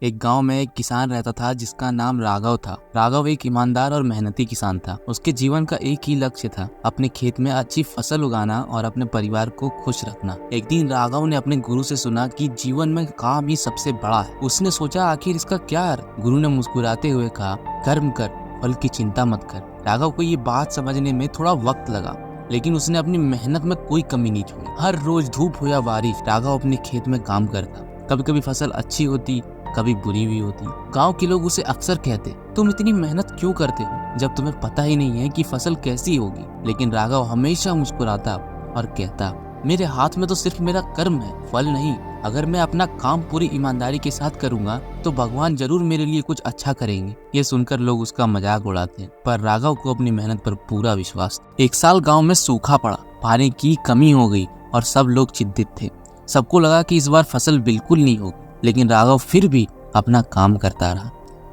एक गांव में एक किसान रहता था जिसका नाम राघव था। राघव एक ईमानदार और मेहनती किसान था। उसके जीवन का एक ही लक्ष्य था, अपने खेत में अच्छी फसल उगाना और अपने परिवार को खुश रखना। एक दिन राघव ने अपने गुरु से सुना कि जीवन में काम ही सबसे बड़ा है। उसने सोचा आखिर इसका क्या अर्थ। गुरु ने मुस्कुराते हुए कहा, कर्म कर, फल की चिंता मत कर। राघव को ये बात समझने में थोड़ा वक्त लगा, लेकिन उसने अपनी मेहनत में कोई कमी नहीं छोड़ी। हर रोज धूप हो या बारिश, राघव अपने खेत में काम करता। कभी कभी फसल अच्छी होती, कभी बुरी भी होती। गांव के लोग उसे अक्सर कहते, तुम इतनी मेहनत क्यों करते हो जब तुम्हें पता ही नहीं है कि फसल कैसी होगी। लेकिन राघव हमेशा मुस्कुराता और कहता, मेरे हाथ में तो सिर्फ मेरा कर्म है, फल नहीं। अगर मैं अपना काम पूरी ईमानदारी के साथ करूंगा तो भगवान जरूर मेरे लिए कुछ अच्छा करेंगे। ये सुनकर लोग उसका मजाक उड़ाते हैं, पर राघव को अपनी मेहनत पर पूरा विश्वास था। एक साल गांव में सूखा पड़ा, पानी की कमी हो गई और सब लोग चिंतित थे। सबको लगा कि इस बार फसल बिल्कुल नहीं होगी, लेकिन राघव फिर भी अपना काम करता रहा।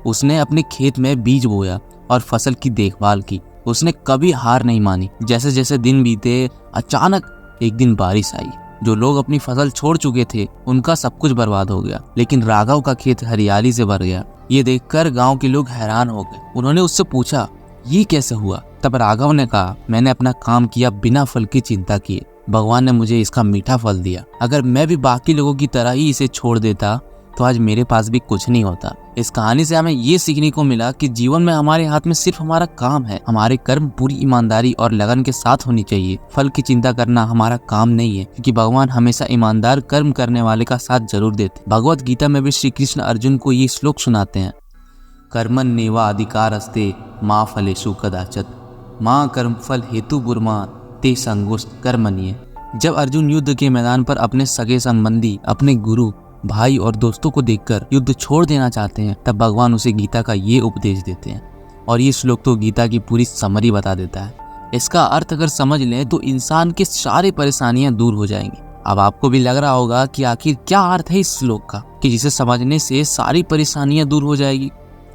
उसने अपने खेत में बीज बोया और फसल की देखभाल की। उसने कभी हार नहीं मानी। जैसे जैसे दिन बीते, अचानक एक दिन बारिश आई। जो लोग अपनी फसल छोड़ चुके थे उनका सब कुछ बर्बाद हो गया, लेकिन राघव का खेत हरियाली से भर गया। ये देखकर गांव के लोग हैरान हो गए। उन्होंने उससे पूछा, ये कैसे हुआ? तब राघव ने कहा, मैंने अपना काम किया बिना फल की चिंता किए। भगवान ने मुझे इसका मीठा फल दिया। अगर मैं भी बाकी लोगों की तरह ही इसे छोड़ देता तो आज मेरे पास भी कुछ नहीं होता। इस कहानी से हमें ये सीखने को मिला कि जीवन में हमारे हाथ में सिर्फ हमारा काम है। हमारे कर्म पूरी ईमानदारी और लगन के साथ होनी चाहिए। फल की चिंता करना हमारा काम नहीं है, क्योंकि भगवान हमेशा ईमानदार कर्म करने वाले का साथ जरूर देते। भगवत गीता में भी श्री कृष्ण अर्जुन को ये श्लोक सुनाते हैं, कर्मण्येवा अधिकारस्ते मा फलेषु कदाचन माँ कर्म फल हेतु बुर्मा ते संगुष्ट कर्मण्ये। जब अर्जुन युद्ध के मैदान पर अपने सगे संबंधी, अपने गुरु, भाई और दोस्तों को देखकर युद्ध छोड़ देना चाहते हैं, तब भगवान उसे गीता का ये उपदेश देते हैं। और ये श्लोक तो गीता की पूरी समरी बता देता है। इसका अर्थ अगर समझ लें तो इंसान की सारी परेशानियां दूर हो जाएंगी। अब आपको भी लग रहा होगा कि आखिर क्या अर्थ है इस श्लोक का, कि जिसे समझने से सारी परेशानियां दूर हो जाएगी।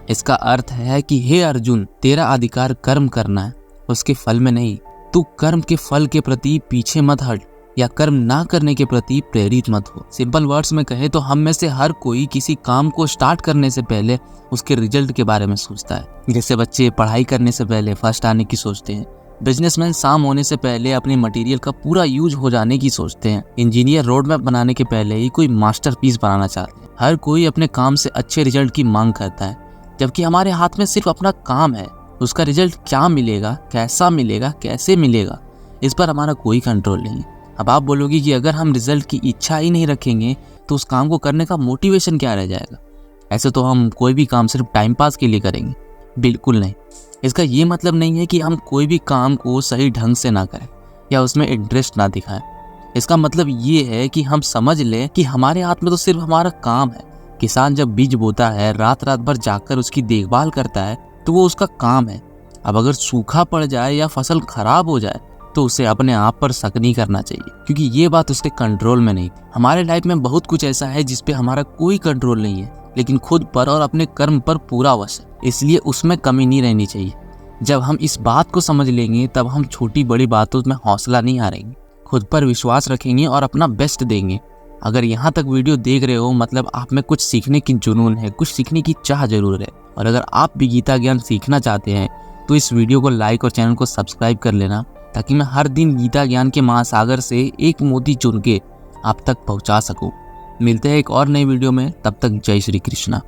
इसका अर्थ है कि हे अर्जुन, तेरा अधिकार कर्म करना है, उसके फल में नहीं। तू कर्म के फल के प्रति पीछे मत हट या कर्म ना करने के प्रति प्रेरित मत हो। सिंपल वर्ड्स में कहे तो हम में से हर कोई किसी काम को स्टार्ट करने से पहले उसके रिजल्ट के बारे में सोचता है। जैसे बच्चे पढ़ाई करने से पहले फर्स्ट आने की सोचते हैं, बिजनेसमैन शाम होने से पहले अपने मटेरियल का पूरा यूज हो जाने की सोचते हैं, इंजीनियर रोड मैप बनाने के पहले ही कोई मास्टरपीस बनाना चाहते हैं। हर कोई अपने काम से अच्छे रिजल्ट की मांग करता है, जबकि हमारे हाथ में सिर्फ अपना काम है। उसका रिजल्ट क्या मिलेगा, कैसा मिलेगा, कैसे मिलेगा, इस पर हमारा कोई कंट्रोल नहीं है। अब आप बोलोगे कि अगर हम रिजल्ट की इच्छा ही नहीं रखेंगे तो उस काम को करने का मोटिवेशन क्या रह जाएगा? ऐसे तो हम कोई भी काम सिर्फ टाइम पास के लिए करेंगे। बिल्कुल नहीं। इसका ये मतलब नहीं है कि हम कोई भी काम को सही ढंग से ना करें या उसमें इंटरेस्ट ना दिखाएं। इसका मतलब ये है कि हम समझ लें कि हमारे हाथ में तो सिर्फ हमारा काम है। किसान जब बीज बोता है, रात रात भर जाकर उसकी देखभाल करता है, तो वो उसका काम है। अब अगर सूखा पड़ जाए या फसल खराब हो जाए तो उसे अपने आप पर शक नहीं करना चाहिए, क्योंकि ये बात उसके कंट्रोल में नहीं। हमारे लाइफ में बहुत कुछ ऐसा है जिस पे हमारा कोई कंट्रोल नहीं है, लेकिन खुद पर और अपने कर्म पर पूरा वश है। इसलिए उसमें कमी नहीं रहनी चाहिए। जब हम इस बात को समझ लेंगे तब हम छोटी बड़ी बातों में हौसला नहीं हारेंगे, खुद पर विश्वास रखेंगे और अपना बेस्ट देंगे। अगर यहाँ तक वीडियो देख रहे हो, मतलब आप में कुछ सीखने की जुनून है, कुछ सीखने की चाह जरूर है। और अगर आप भी गीता ज्ञान सीखना चाहते हैं तो इस वीडियो को लाइक और चैनल को सब्सक्राइब कर लेना, ताकि मैं हर दिन गीता ज्ञान के महासागर से एक मोती चुन के आप तक पहुंचा सकूं। मिलते हैं एक और नई वीडियो में, तब तक जय श्री कृष्णा।